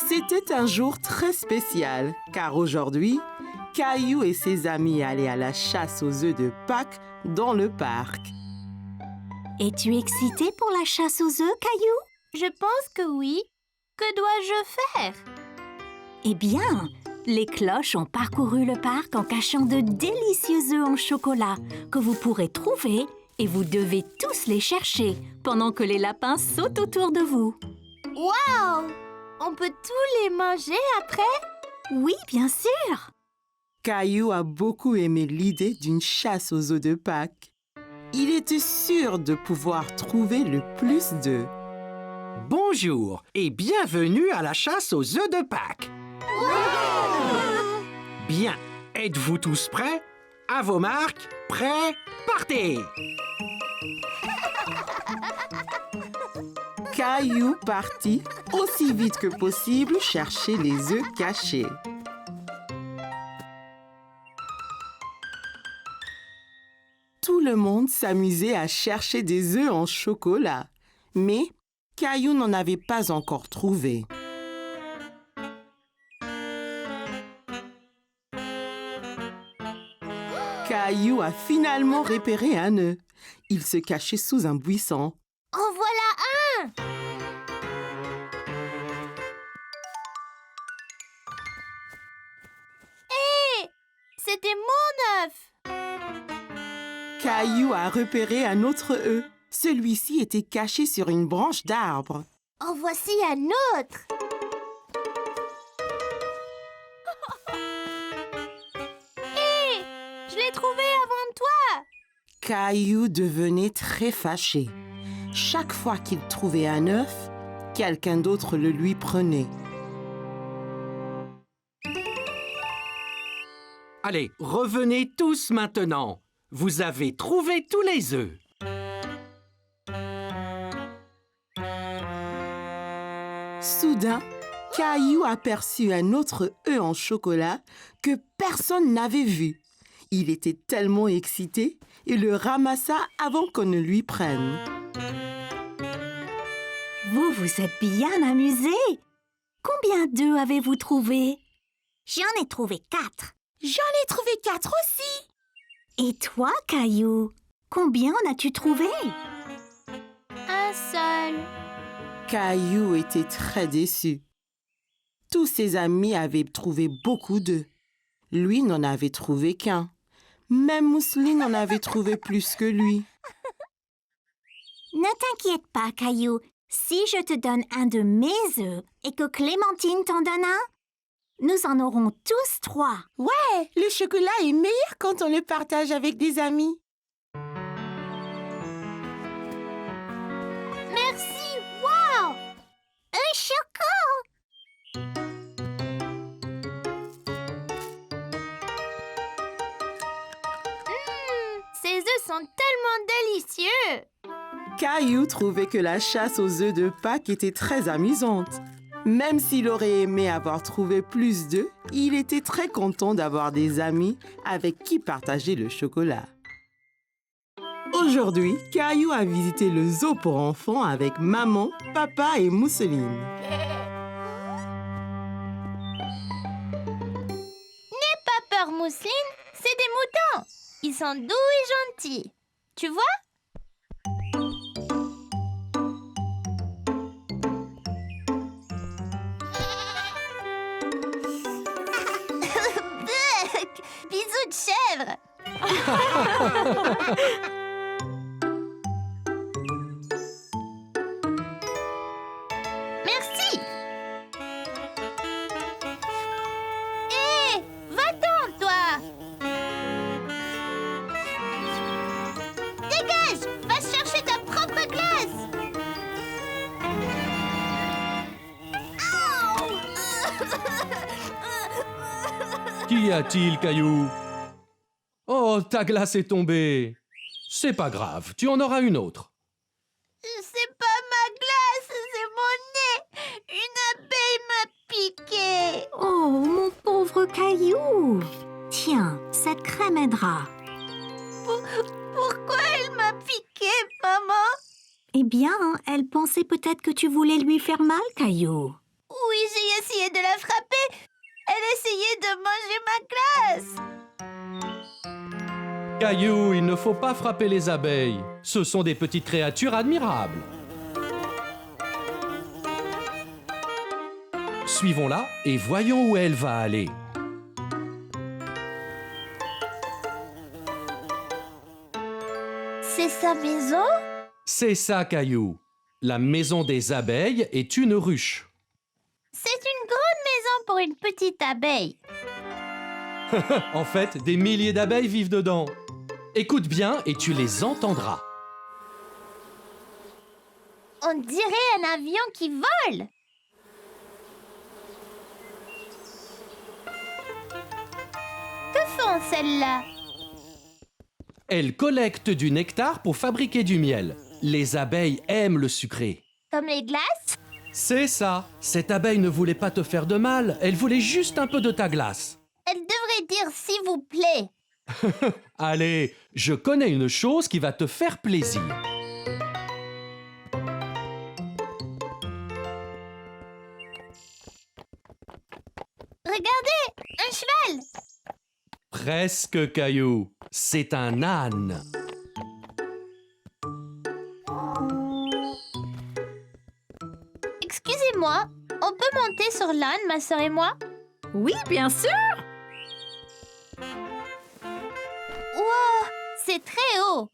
C'était un jour très spécial, car aujourd'hui, Caillou et ses amis allaient à la chasse aux œufs de Pâques dans le parc. Es-tu excité pour la chasse aux œufs, Caillou? Je pense que oui. Que dois-je faire? Eh bien, les cloches ont parcouru le parc en cachant de délicieux œufs en chocolat que vous pourrez trouver et vous devez tous les chercher pendant que les lapins sautent autour de vous. Waouh! On peut tous les manger après? Oui, bien sûr! Caillou a beaucoup aimé l'idée d'une chasse aux œufs de Pâques. Il était sûr de pouvoir trouver le plus d'œufs. Bonjour et bienvenue à la chasse aux œufs de Pâques. Bien, êtes-vous tous prêts? À vos marques, prêts, partez! Caillou partit aussi vite que possible chercher les œufs cachés. Tout le monde s'amusait à chercher des œufs en chocolat, mais Caillou n'en avait pas encore trouvé. Caillou a finalement repéré un œuf. Il se cachait sous un buisson. En voilà un! Hé! C'était mon œuf! Caillou a repéré un autre œuf. Celui-ci était caché sur une branche d'arbre. En voici un autre! Hé! Je l'ai trouvé avant toi! Caillou devenait très fâché. Chaque fois qu'il trouvait un œuf, quelqu'un d'autre le lui prenait. Allez, revenez tous maintenant. Vous avez trouvé tous les œufs. Soudain, Caillou aperçut un autre œuf en chocolat que personne n'avait vu. Il était tellement excité et le ramassa avant qu'on ne lui prenne. Vous vous êtes bien amusés. Combien d'œufs avez-vous trouvé? J'en ai trouvé 4. J'en ai trouvé 4 aussi. Et toi, Caillou, combien en as-tu trouvé? Un seul. Caillou était très déçu. Tous ses amis avaient trouvé beaucoup d'œufs. Lui n'en avait trouvé qu'un. Même Mousseline en avait trouvé plus que lui. Ne t'inquiète pas, Caillou. Si je te donne un de mes œufs et que Clémentine t'en donne un, nous en aurons tous 3. Ouais, le chocolat est meilleur quand on le partage avec des amis. Merci! Wow! Un choco! Ces œufs sont tellement délicieux! Caillou trouvait que la chasse aux œufs de Pâques était très amusante. Même s'il aurait aimé avoir trouvé plus d'œufs, il était très content d'avoir des amis avec qui partager le chocolat. Aujourd'hui, Caillou a visité le zoo pour enfants avec maman, papa et Mousseline. N'aie pas peur, Mousseline, c'est des moutons. Ils sont doux et gentils. Tu vois? Bisous de chèvre. Merci. Hé, va-t'en, toi. Dégage, va chercher ta propre glace. Qu'y a-t-il, Caillou? Oh, ta glace est tombée. C'est pas grave, tu en auras une autre. C'est pas ma glace, c'est mon nez. Une abeille m'a piqué. Oh, mon pauvre Caillou. Tiens, cette crème aidera. Pourquoi elle m'a piqué, maman? Eh bien, elle pensait peut-être que tu voulais lui faire mal, Caillou. Oui, j'ai essayé de la frapper. Elle essayait de manger ma glace. Caillou, il ne faut pas frapper les abeilles. Ce sont des petites créatures admirables. Suivons-la et voyons où elle va aller. C'est sa maison? C'est ça, Caillou. La maison des abeilles est une ruche. C'est une grande maison pour une petite abeille. En fait, des milliers d'abeilles vivent dedans. Écoute bien et tu les entendras. On dirait un avion qui vole. Que font celles-là? Elles collectent du nectar pour fabriquer du miel. Les abeilles aiment le sucré. Comme les glaces? C'est ça. Cette abeille ne voulait pas te faire de mal. Elle voulait juste un peu de ta glace. Elle devrait dire s'il vous plaît. Allez, je connais une chose qui va te faire plaisir. Regardez, un cheval. Presque, Caillou. C'est un âne. Excusez-moi, on peut monter sur l'âne, ma sœur et moi? Oui, bien sûr. Wow, c'est très haut.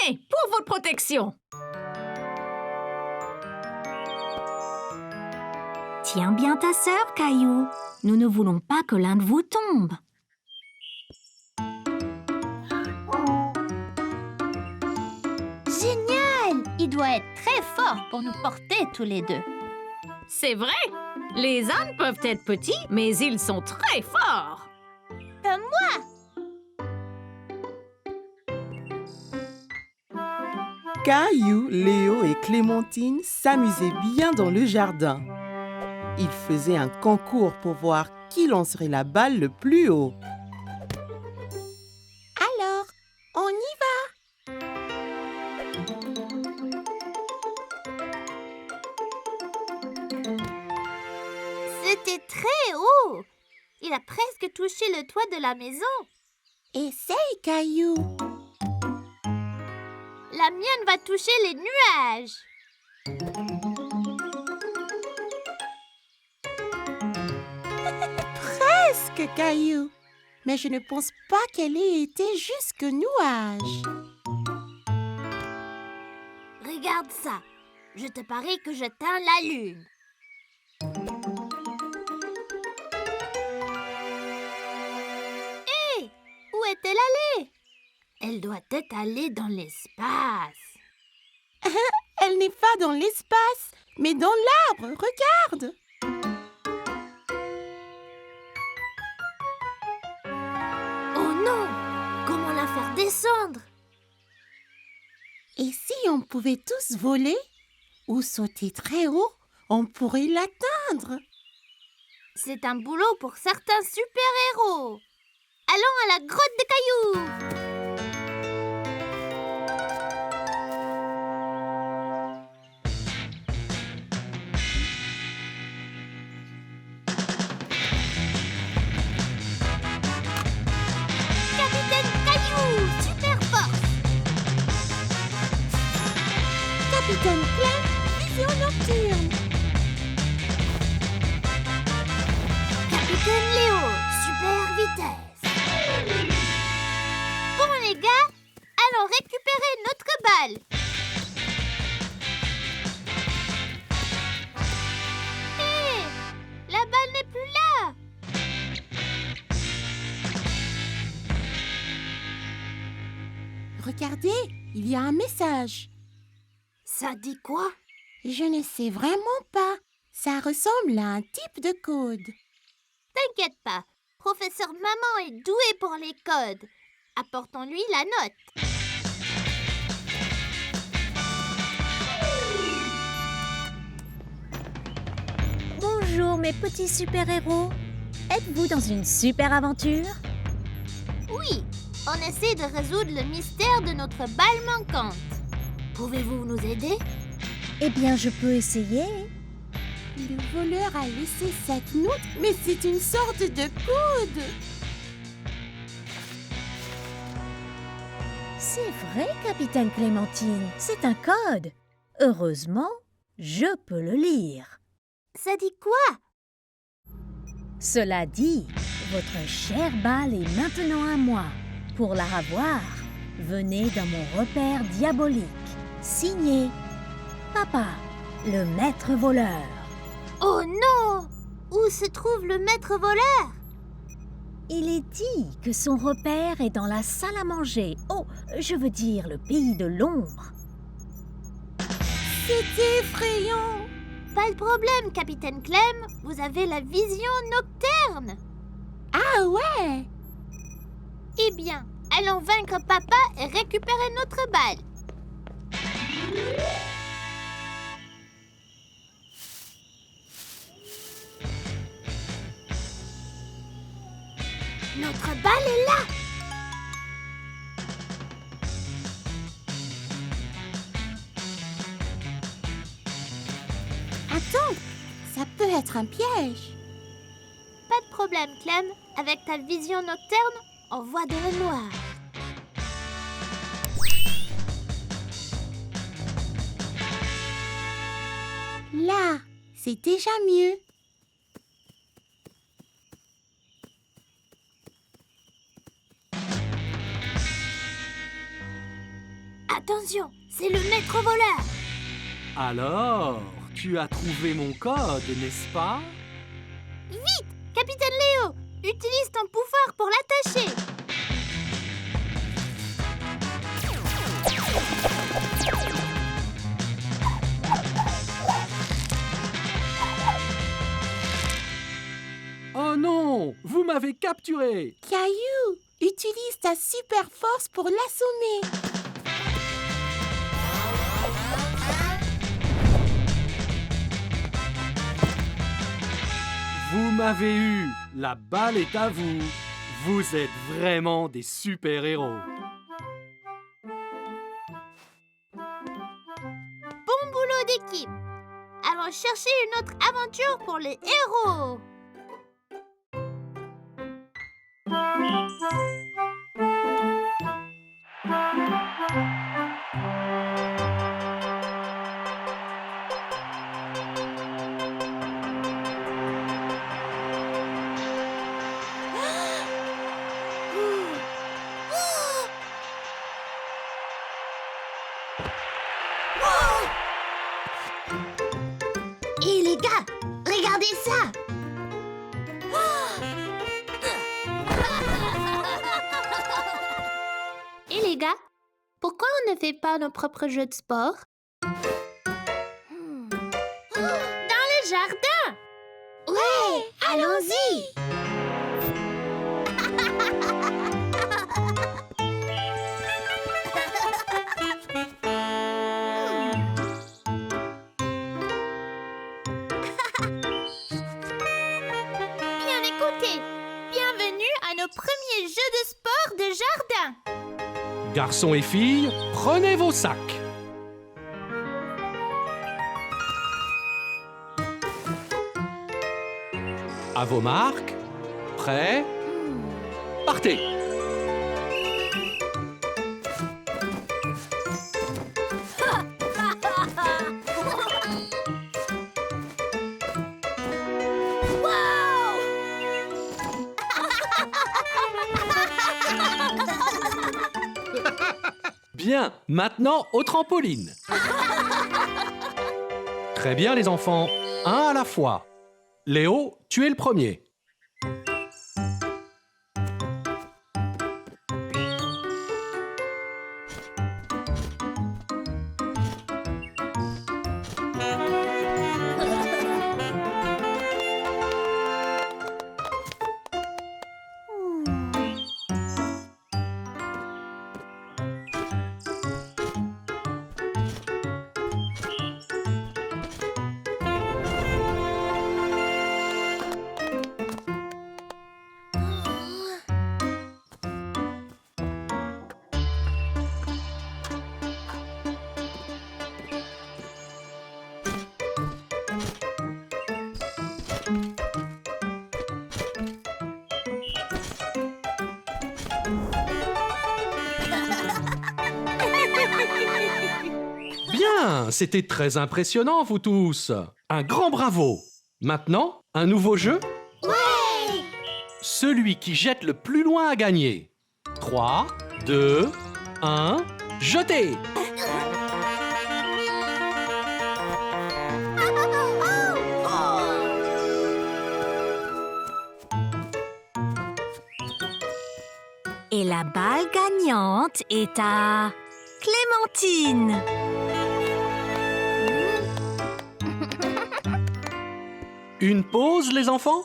Tenez, pour votre protection. Tiens bien ta sœur, Caillou. Nous ne voulons pas que l'un de vous tombe. Génial! Il doit être très fort pour nous porter tous les deux. C'est vrai. Les ânes peuvent être petits, mais ils sont très forts. Comme moi. Caillou, Léo et Clémentine s'amusaient bien dans le jardin. Ils faisaient un concours pour voir qui lancerait la balle le plus haut. Alors, on y va. C'était très haut. Il a presque touché le toit de la maison. Essaye, Caillou. La mienne va toucher les nuages. Presque, Caillou. Mais je ne pense pas qu'elle ait été jusqu'aux nuages. Regarde ça. Je te parie que je teins la lune. Hé! Où est-elle allée? Elle doit être allée dans l'espace. Elle n'est pas dans l'espace, mais dans l'arbre. Regarde. Oh non! Comment la faire descendre? Et si on pouvait tous voler ou sauter très haut, on pourrait l'atteindre. C'est un boulot pour certains super-héros. Allons à la grotte de Caillou. Capitaine Caillou, super force. Capitaine Clem, vision nocturne. Capitaine Léo, super vitesse. Bon les gars, allons récupérer notre balle. Hé, la balle n'est plus là. Regardez, il y a un message. Ça dit quoi? Je ne sais vraiment pas. Ça ressemble à un type de code. T'inquiète pas, professeur Maman est doué pour les codes. Apportons-lui la note. Bonjour mes petits super-héros. Êtes-vous dans une super aventure? Oui, on essaie de résoudre le mystère de notre balle manquante. Pouvez-vous nous aider? Eh bien, je peux essayer. Le voleur a laissé cette note, mais c'est une sorte de coude. C'est vrai, capitaine Clémentine, c'est un code. Heureusement, je peux le lire. Ça dit quoi? Cela dit, votre chère balle est maintenant à moi. Pour la revoir, venez dans mon repère diabolique. Signé Papa, le maître voleur. Oh non! Où se trouve le maître voleur? Il est dit que son repère est dans la salle à manger. Oh, je veux dire le pays de l'ombre. C'est effrayant. Pas de problème, capitaine Clem. Vous avez la vision nocturne. Ah ouais? Eh bien, allons vaincre papa et récupérer notre balle. Notre balle est là. Attends, ça peut être un piège. Pas de problème, Clem. Avec ta vision nocturne, on voit dans le noir. Là, c'est déjà mieux. Attention, c'est le maître voleur. Alors, tu as trouvé mon code, n'est-ce pas? Capitaine Léo, utilise ton pouvoir pour l'attacher. Oh non, vous m'avez capturé. Caillou, utilise ta super force pour l'assommer. Vous m'avez eu. La balle est à vous. Vous êtes vraiment des super-héros. Bon boulot d'équipe. Allons chercher une autre aventure pour les héros. Hé les gars, regardez ça. Et les gars, pourquoi on ne fait pas nos propres jeux de sport? Dans le jardin. Ouais, allons-y. Bien écoutez, bienvenue à nos premiers jeux de sport de jardin. Garçons et filles, prenez vos sacs. À vos marques. Prêts? Partez. Bien, maintenant au trampoline. Très bien les enfants, un à la fois. Léo, tu es le premier. bien, c'était très impressionnant, vous tous. Un grand bravo. Maintenant, un nouveau jeu? Ouais! Celui qui jette le plus loin a gagné. 3, 2, 1, jetez! Et la balle gagnante est à Clémentine. Une pause, les enfants?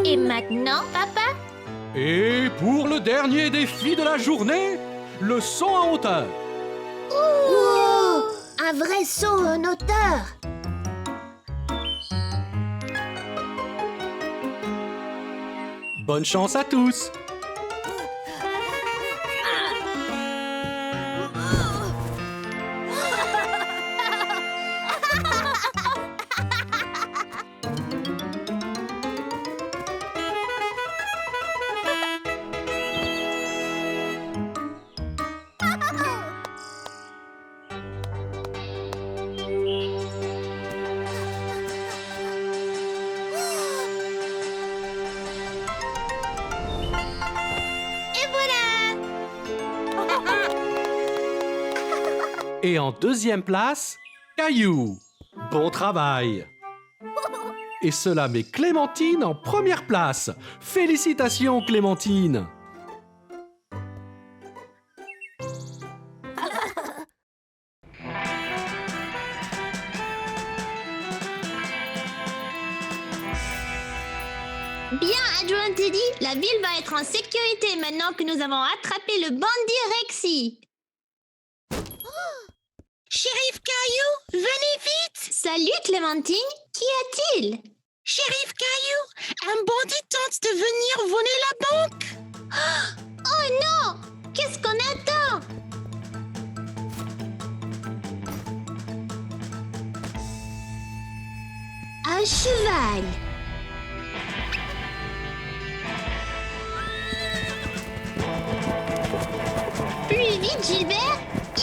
Et maintenant, papa? Et pour le dernier défi de la journée, le saut en hauteur. Oh! Un vrai saut en hauteur! Bonne chance à tous! Et voilà! Et en deuxième place, Caillou. Bon travail! Et cela met Clémentine en première place. Félicitations, Clémentine! Bien, adjoint Teddy, la ville va être en sécurité maintenant que nous avons attrapé le bandit Rexy. Shérif Caillou, venez vite! Salut Clémentine, qu'y a-t-il? Shérif Caillou, un bandit tente de venir voler la banque. Oh non! Qu'est-ce qu'on attend? Un cheval. Plus vite, Gilbert! Yeah!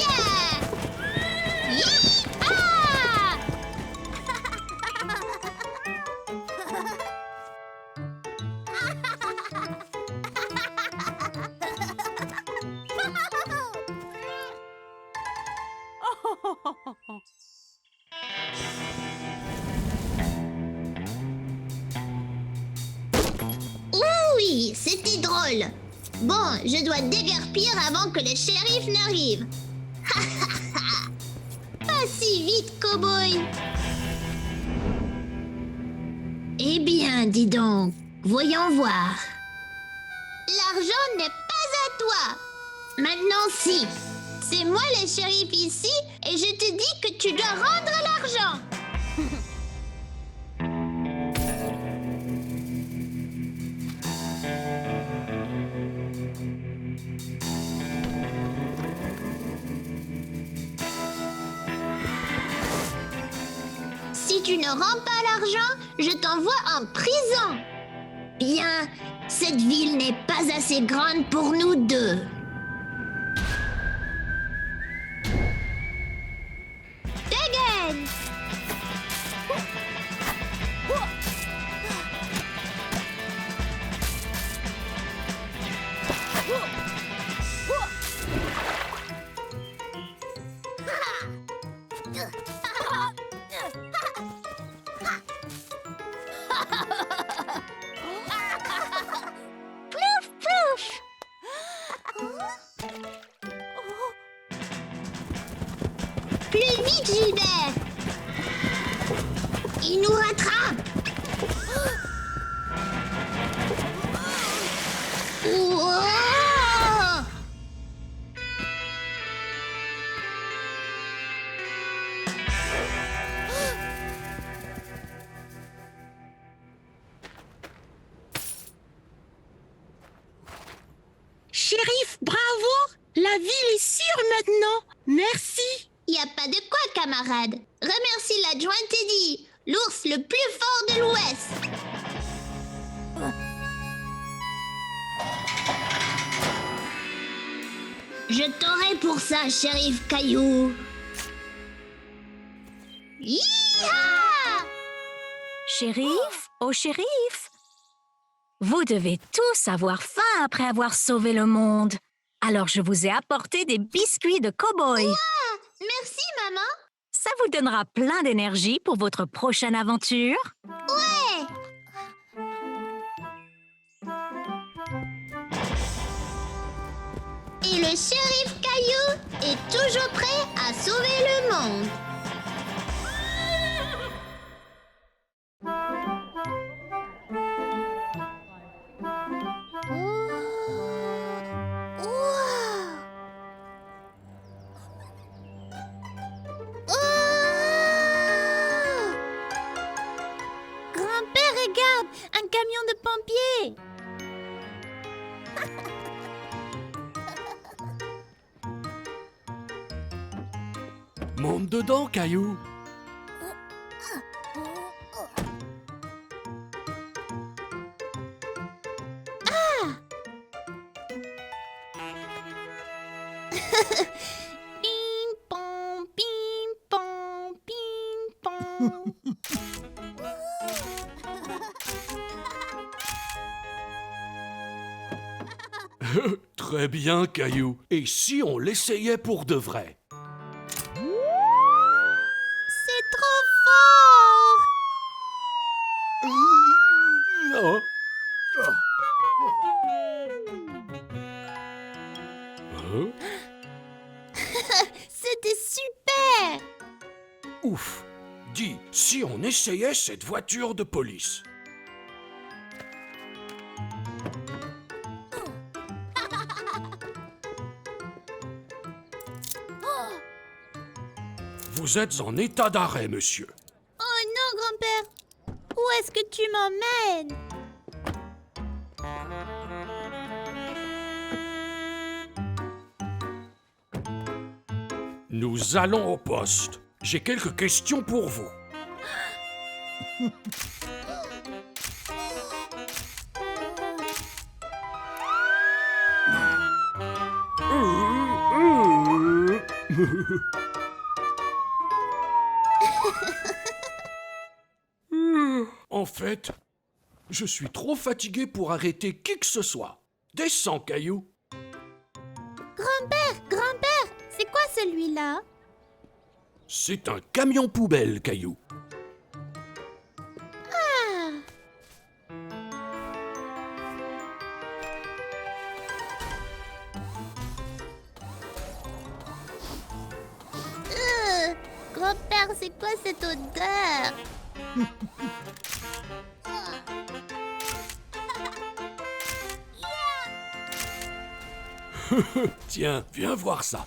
Yee-ha! Oui, c'était drôle. Bon, je dois déguerpir avant que le shérif n'arrive. Pas si vite, cow-boy. Eh bien, dis donc, voyons voir. L'argent n'est pas à toi. Maintenant, si. C'est moi le shérif ici et je te dis que tu dois rendre l'argent. Si tu ne rends pas l'argent, je t'envoie en prison. Bien, cette ville n'est pas assez grande pour nous deux. Dégaine! Plouf, plouf! Plus vite, Gilbert! Il nous rattrape! Ouah! Shérif, bravo! La ville est sûre maintenant. Merci. Y a pas de quoi, camarade. Remercie l'adjoint Teddy, l'ours le plus fort de l'Ouest. Je t'aurai pour ça, shérif Caillou. Hi-ha! Shérif, oh shérif, vous devez tous avoir faim après avoir sauvé le monde. Alors je vous ai apporté des biscuits de cow-boy. Merci, maman. Ça vous donnera plein d'énergie pour votre prochaine aventure. Ouais. Et le shérif Caillou est toujours prêt à sauver le monde. Grand-père, regarde, un camion de pompiers. Monte dedans, Caillou. Ping-pong, ping-pong, ping-pong. Très bien, Caillou. Et si on l'essayait pour de vrai? C'est trop fort. Oh. Hein? C'était super. Ouf. Dis, si on essayait cette voiture de police? Vous êtes en état d'arrêt, monsieur. Oh non, grand-père. Où est-ce que tu m'emmènes? Nous allons au poste. J'ai quelques questions pour vous. En fait, je suis trop fatigué pour arrêter qui que ce soit. Descends, Caillou. Grand-père, c'est quoi celui-là? C'est un camion poubelle, Caillou. Grand-père, c'est quoi cette odeur? Tiens, viens voir ça.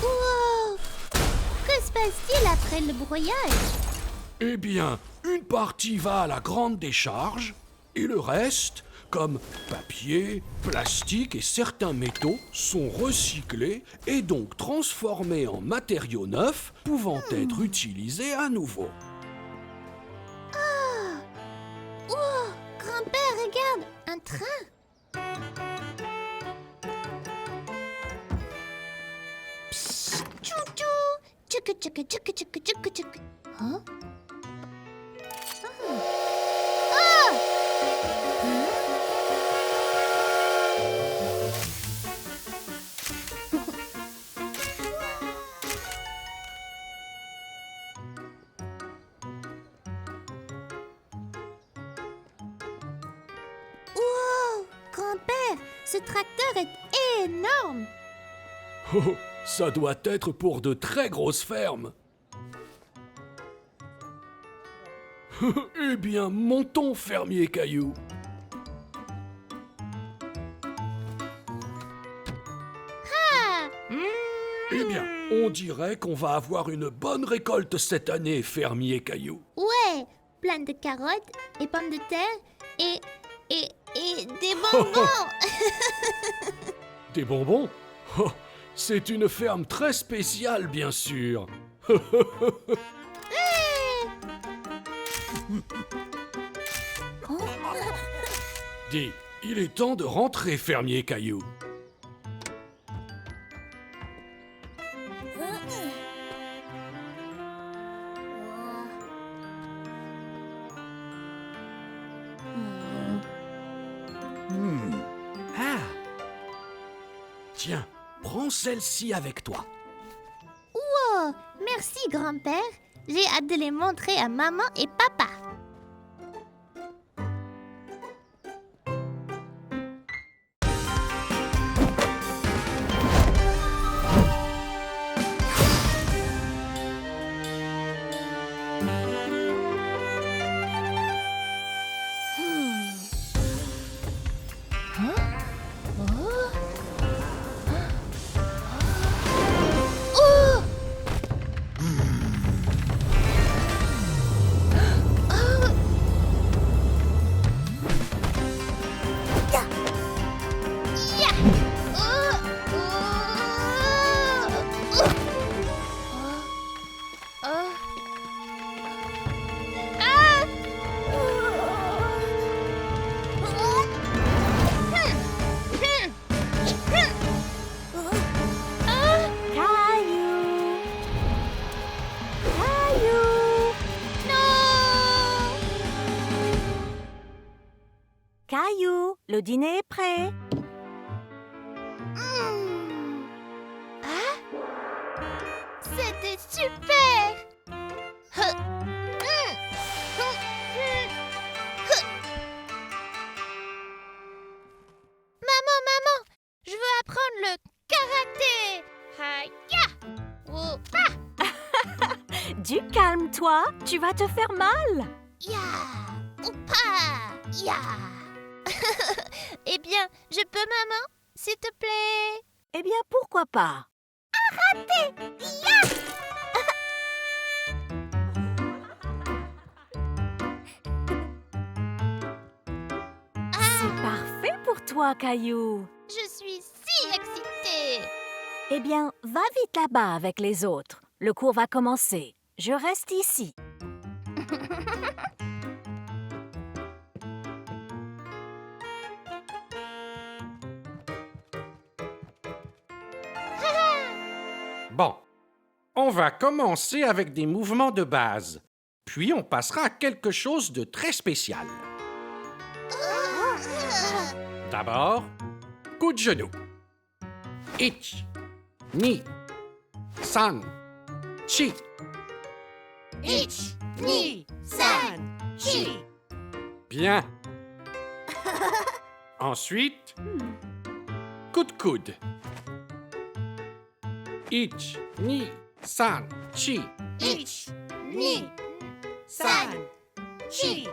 Wow! Que se passe-t-il après le broyage? Eh bien, une partie va à la grande décharge et le reste, comme papier, plastique et certains métaux, sont recyclés et donc transformés en matériaux neufs pouvant être utilisés à nouveau. Oh, grand-père, regarde, un train. Psst, tchou-tchou, tchouc-tchouc-tchouc-tchouc-tchouc-tchouc. Hein? Wow, grand-père, ce tracteur est énorme. Oh, ça doit être pour de très grosses fermes. Eh bien, montons, fermier Caillou. Eh bien, on dirait qu'on va avoir une bonne récolte cette année, fermier Caillou. Ouais, plein de carottes et pommes de terre et des bonbons. Des bonbons? Oh, c'est une ferme très spéciale, bien sûr. Dis, il est temps de rentrer, fermier Caillou. Ah. Tiens, prends celle-ci avec toi. Oh, merci grand-père. J'ai hâte de les montrer à maman et papa. Caillou! Caillou! Caillou, le dîner est prêt. C'était super! Maman, je veux apprendre le karaté! Hi-ya! Oh, ah! Du calme, toi, tu vas te faire mal. Ya! Oupa! Ya! Eh bien, je peux, maman? S'il te plaît? Eh bien, pourquoi pas? C'est parfait pour toi, Caillou. Je suis si excitée! Eh bien, va vite là-bas avec les autres. Le cours va commencer. Je reste ici. Bon, on va commencer avec des mouvements de base, puis on passera à quelque chose de très spécial. D'abord, coup de genou. Ich, ni, san, chi. Ich, ni, san, chi. Bien. Ensuite, coup de coude. Ich, ni, san, chi. Ich, ni, san, chi.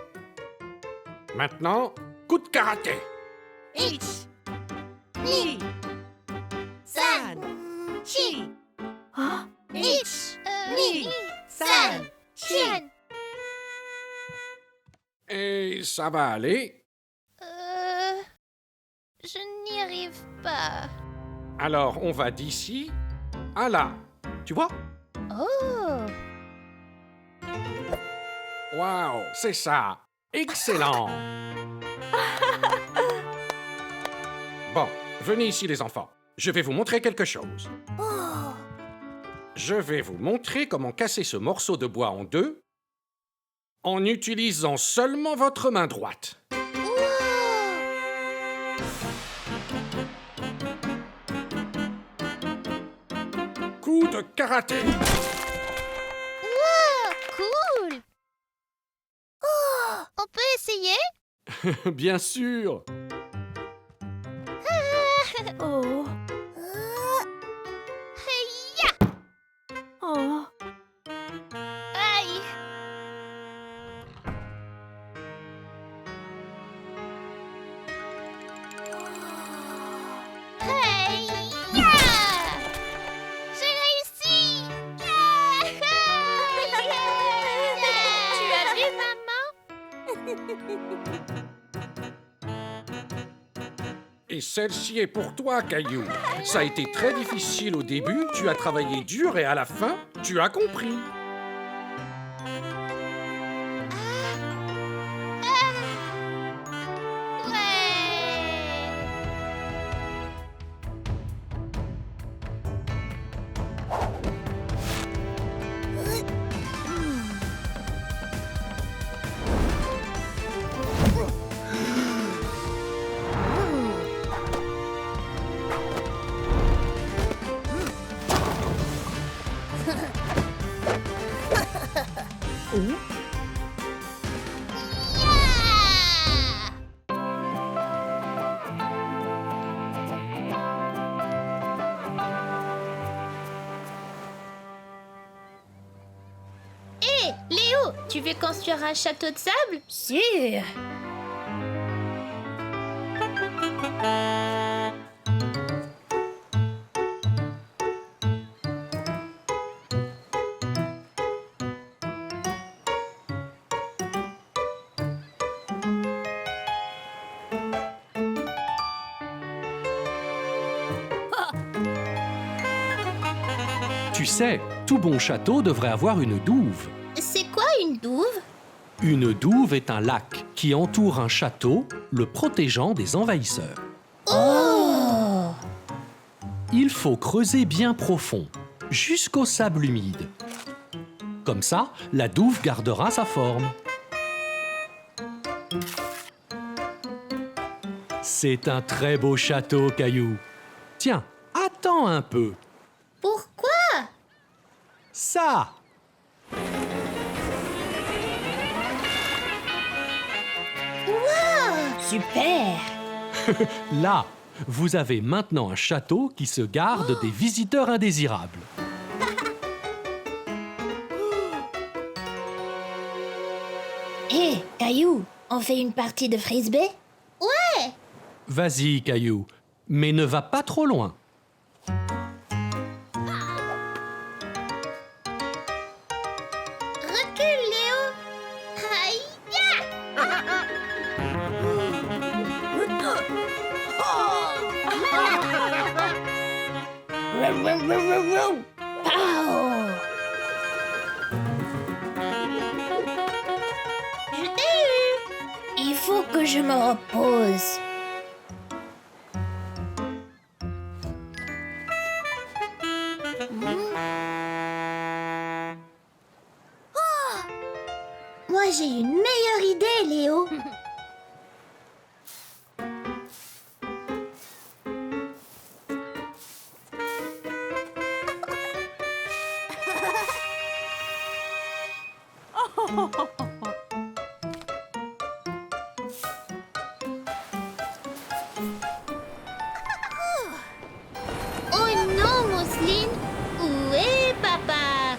Maintenant, coup de karaté. Ich, ni, san, chi. Oh, Ich, ni, san, chi. Et ça va aller. Je n'y arrive pas. Alors, on va d'ici à là. Tu vois? Oh! Waouh, c'est ça. Excellent. Bon, venez ici les enfants. Je vais vous montrer quelque chose. Je vais vous montrer comment casser ce morceau de bois en deux en utilisant seulement votre main droite. Coup de karaté. Wow, cool! Oh, on peut essayer? Bien sûr. oh, Hi-ya! oh. Aïe! Hi-ya! J'ai réussi! Tu as vu, maman? Et celle-ci est pour toi, Caillou. Ça a été très difficile au début, tu as travaillé dur et à la fin, tu as compris. Ouais! Hé, Léo, tu veux construire un château de sable? Sûr. Tu sais, tout bon château devrait avoir une douve. C'est quoi une douve? Une douve est un lac qui entoure un château, le protégeant des envahisseurs. Oh! Il faut creuser bien profond, jusqu'au sable humide. Comme ça, la douve gardera sa forme. C'est un très beau château, Caillou. Tiens, attends un peu. Pourquoi? Ça! Super! Là, vous avez maintenant un château qui se garde des visiteurs indésirables. Hé, Caillou, on fait une partie de frisbee? Ouais! Vas-y, Caillou, mais ne va pas trop loin. Recule, Léo! Aïe! Je t'ai eu! Il faut que je me repose. Moi, j'ai une meilleure idée, Léo. Oh non, Mousseline! Où est papa?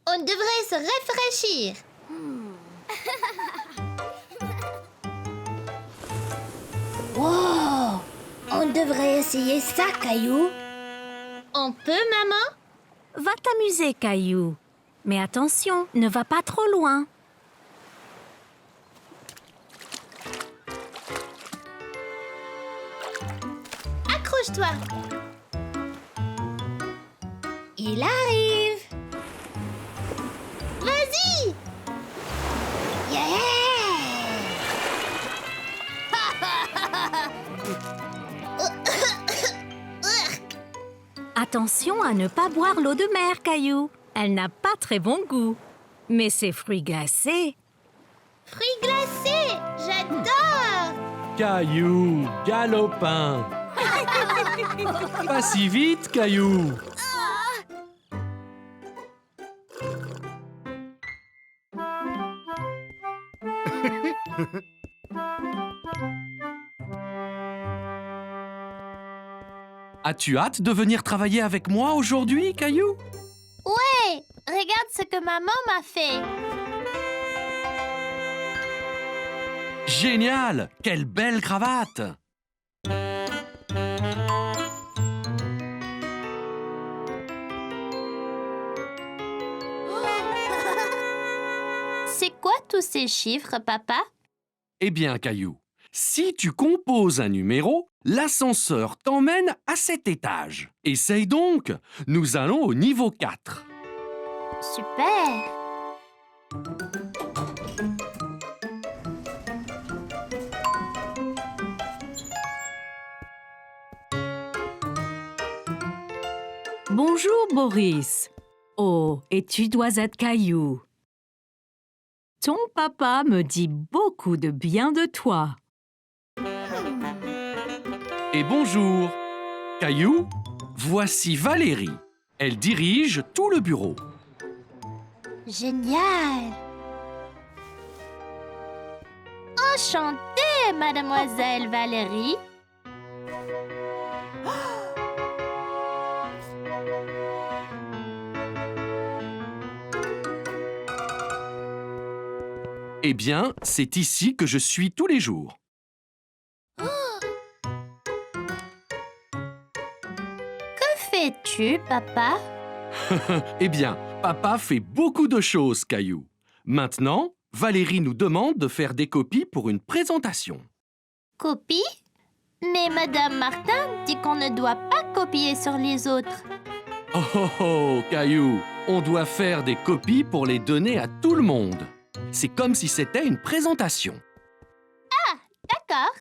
On devrait se rafraîchir. Wow! On devrait essayer ça, Caillou. On peut, maman? Va t'amuser, Caillou. Mais attention, ne va pas trop loin. Accroche-toi. Il arrive. Vas-y. Yeah! Attention à ne pas boire l'eau de mer, Caillou. Elle n'a pas très bon goût. Mais ces fruits glacés... Fruits glacés, j'adore. Caillou, galopin. Pas si vite, Caillou. As-tu hâte de venir travailler avec moi aujourd'hui, Caillou? Ouais, regarde ce que maman m'a fait. Génial! Quelle belle cravate! C'est quoi tous ces chiffres, papa? Eh bien, Caillou, si tu composes un numéro, l'ascenseur t'emmène à cet étage. Essaye donc! Nous allons au niveau 4. Super. Bonjour, Boris. Oh, et tu dois être Caillou. Ton papa me dit beaucoup de bien de toi. Et bonjour! Caillou, voici Valérie. Elle dirige tout le bureau. Génial. Enchantée, mademoiselle Valérie. Eh bien, c'est ici que je suis tous les jours. Que fais-tu, papa? Eh bien, papa fait beaucoup de choses, Caillou. Maintenant, Valérie nous demande de faire des copies pour une présentation. Copie? Mais Madame Martin dit qu'on ne doit pas copier sur les autres. Oh oh oh, Caillou, on doit faire des copies pour les donner à tout le monde. C'est comme si c'était une présentation. D'accord.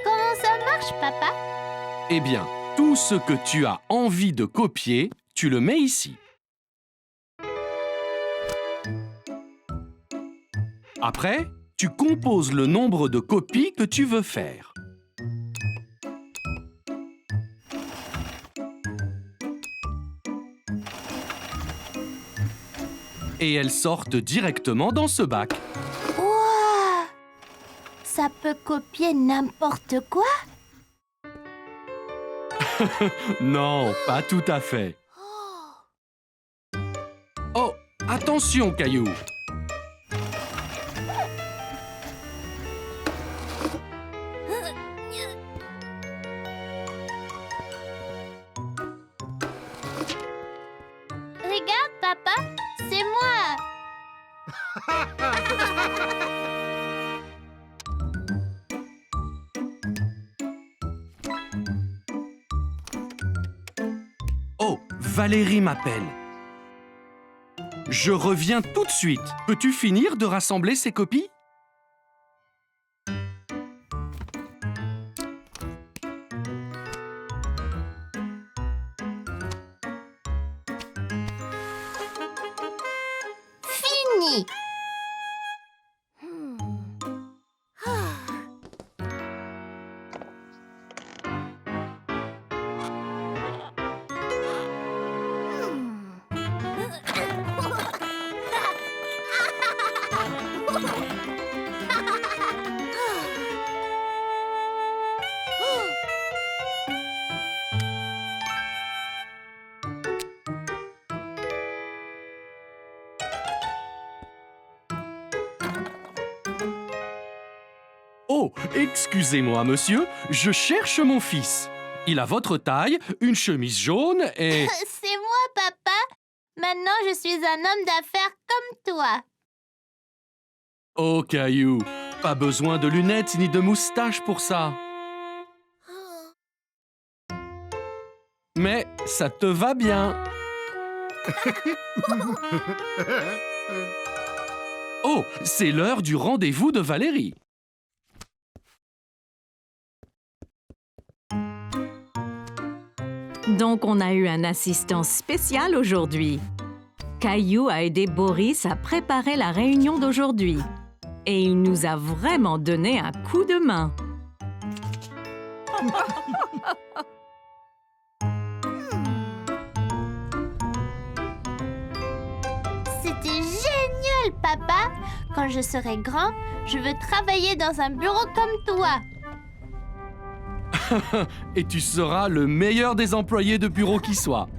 Comment ça marche, papa? Eh bien, tout ce que tu as envie de copier, tu le mets ici. Après, tu composes le nombre de copies que tu veux faire. Et elles sortent directement dans ce bac. Ouah! Ça peut copier n'importe quoi? Non, pas tout à fait. Oh, attention, Caillou! Regarde, papa, c'est moi. Oh, Valérie m'appelle. Je reviens tout de suite. Peux-tu finir de rassembler ces copies? Fini. Oh, excusez-moi, monsieur, je cherche mon fils. Il a votre taille, une chemise jaune et... C'est moi, papa. Maintenant, je suis un homme d'affaires comme toi. Oh, Caillou, pas besoin de lunettes ni de moustache pour ça. Mais ça te va bien. Oh, c'est l'heure du rendez-vous de Valérie. Donc, on a eu un assistant spécial aujourd'hui. Caillou a aidé Boris à préparer la réunion d'aujourd'hui. Et il nous a vraiment donné un coup de main. C'était génial, papa. Quand je serai grand, je veux travailler dans un bureau comme toi. Et tu seras le meilleur des employés de bureau qui soit.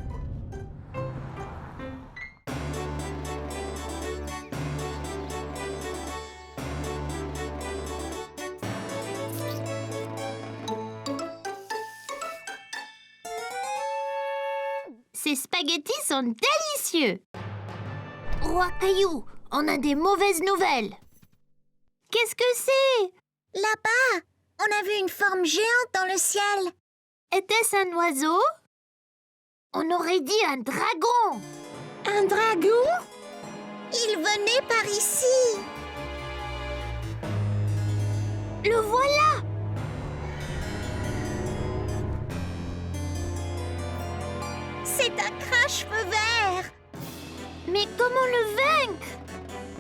Ces spaghettis sont délicieux. Roi Caillou, on a des mauvaises nouvelles. Qu'est-ce que c'est? Là-bas, on a vu une forme géante dans le ciel. Était-ce un oiseau? On aurait dit un dragon. Un dragon? Il venait par ici. Le voilà. C'est un crache-feu vert. Mais comment le vaincre?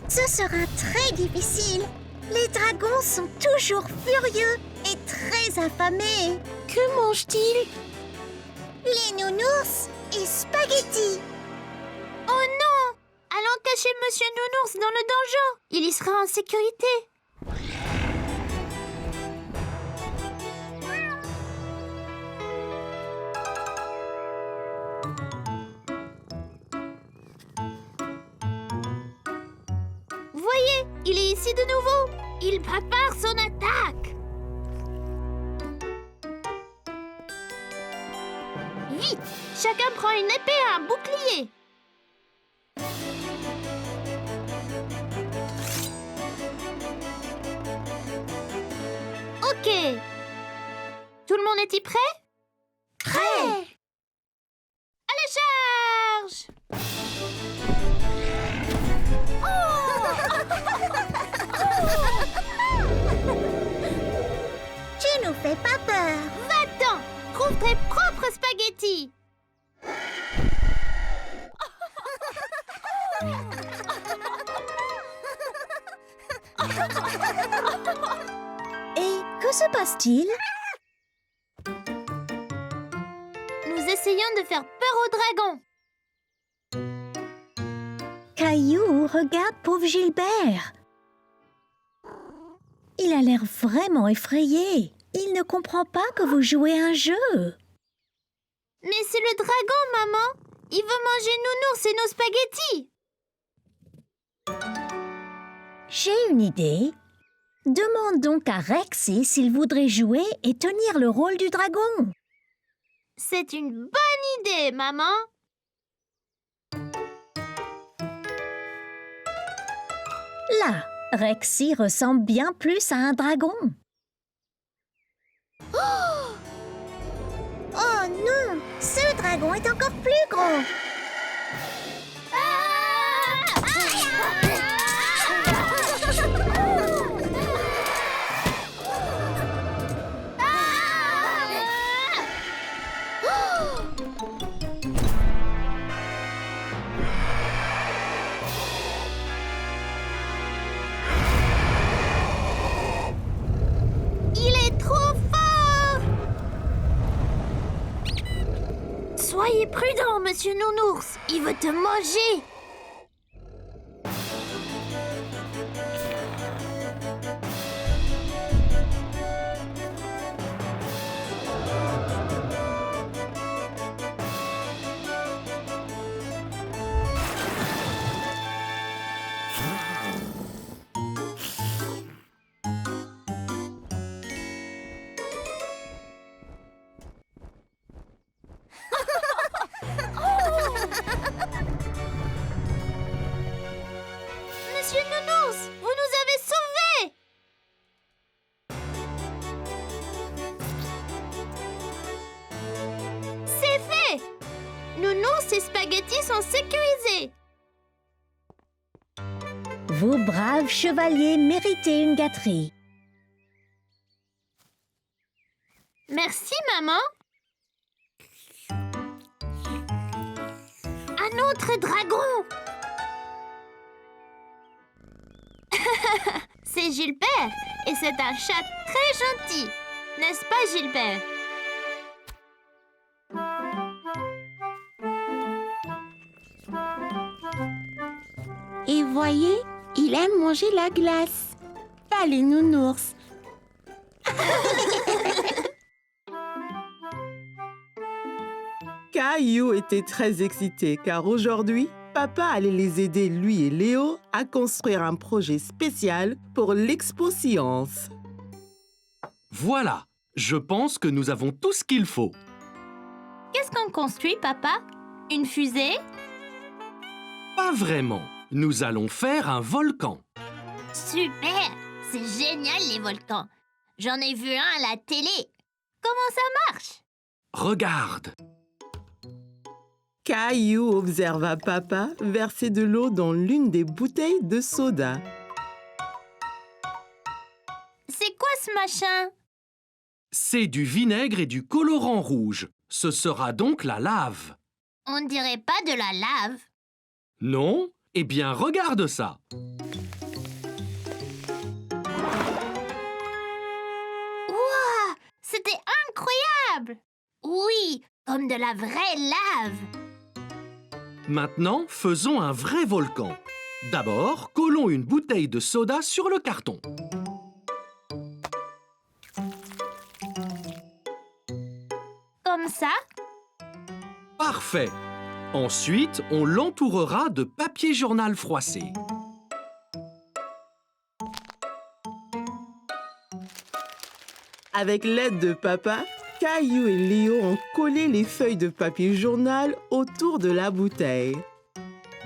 Ce sera très difficile. Les dragons sont toujours furieux et très affamés. Que mange-t-il? Les nounours et spaghettis. Oh non! Allons cacher Monsieur Nounours dans le donjon. Il y sera en sécurité. Voyez, il est ici de nouveau. Il prépare son attaque. Vite, chacun prend une épée et un bouclier. Ok. Tout le monde est-y prêt? Prêt. Allez, charge! Tu nous fais pas peur. Va-t'en! Trouve tes propres spaghettis! Et que se passe-t-il? Nous essayons de faire peur au dragon. Caillou, regarde pauvre Gilbert. Il a l'air vraiment effrayé. Il ne comprend pas que vous jouez un jeu. Mais c'est le dragon, maman! Il veut manger Nounours et nos spaghettis! J'ai une idée. Demande donc à Rexy s'il voudrait jouer et tenir le rôle du dragon. C'est une bonne idée, maman! Là, Rexy ressemble bien plus à un dragon. Oh non, ce dragon est encore plus gros. Il est trop fort! Soyez prudent, monsieur Nounours. Il veut te manger. Monsieur Nounours, vous nous avez sauvés! C'est fait! Nounours et Spaghetti sont sécurisés. Vous, braves chevaliers, méritez une gâterie. Merci, maman. Un autre dragon! C'est Gilbert et c'est un chat très gentil. N'est-ce pas, Gilbert? Et voyez, il aime manger la glace. Pas les nounours. Caillou était très excité car aujourd'hui, papa allait les aider, lui et Léo, à construire un projet spécial pour l'Expo Science. Voilà, je pense que nous avons tout ce qu'il faut. Qu'est-ce qu'on construit, papa? Une fusée? Pas vraiment. Nous allons faire un volcan. Super! C'est génial les volcans. J'en ai vu un à la télé. Comment ça marche? Regarde. Caillou observa papa verser de l'eau dans l'une des bouteilles de soda. C'est quoi ce machin? C'est du vinaigre et du colorant rouge. Ce sera donc la lave. On ne dirait pas de la lave. Non? Eh bien, regarde ça. Ouah! C'était incroyable! Oui, comme de la vraie lave. Maintenant, faisons un vrai volcan. D'abord, collons une bouteille de soda sur le carton. Comme ça? Parfait! Ensuite, on l'entourera de papier journal froissé. Avec l'aide de papa, Caillou et Léo ont collé les feuilles de papier journal autour de la bouteille.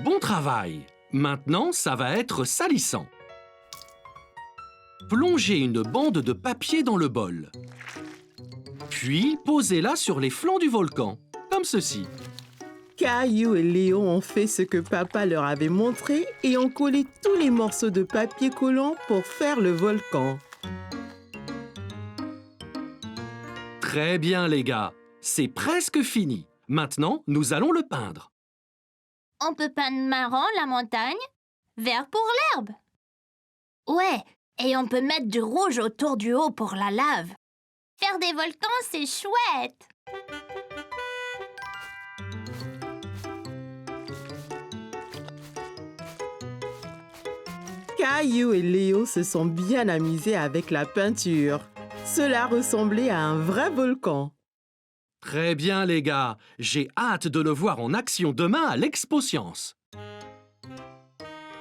Bon travail! Maintenant, ça va être salissant. Plongez une bande de papier dans le bol. Puis, posez-la sur les flancs du volcan, comme ceci. Caillou et Léo ont fait ce que papa leur avait montré et ont collé tous les morceaux de papier collant pour faire le volcan. Très bien, les gars. C'est presque fini. Maintenant, nous allons le peindre. On peut peindre marron la montagne, vert pour l'herbe. Ouais, et on peut mettre du rouge autour du haut pour la lave. Faire des volcans, c'est chouette. Caillou et Léo se sont bien amusés avec la peinture. Cela ressemblait à un vrai volcan. Très bien, les gars. J'ai hâte de le voir en action demain à l'Expo Science.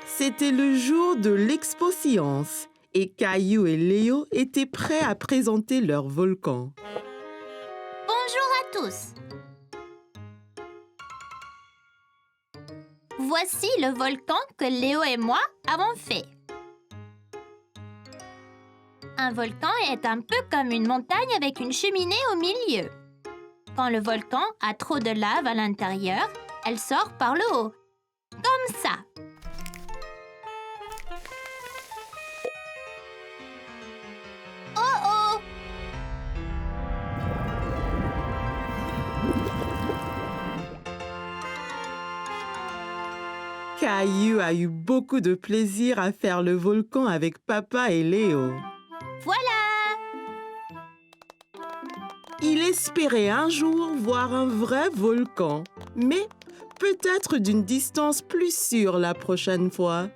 C'était le jour de l'Expo Science et Caillou et Léo étaient prêts à présenter leur volcan. Bonjour à tous. Voici le volcan que Léo et moi avons fait. Un volcan est un peu comme une montagne avec une cheminée au milieu. Quand le volcan a trop de lave à l'intérieur, elle sort par le haut, comme ça. Oh oh! Caillou a eu beaucoup de plaisir à faire le volcan avec papa et Léo. Voilà! Il espérait un jour voir un vrai volcan, mais peut-être d'une distance plus sûre la prochaine fois.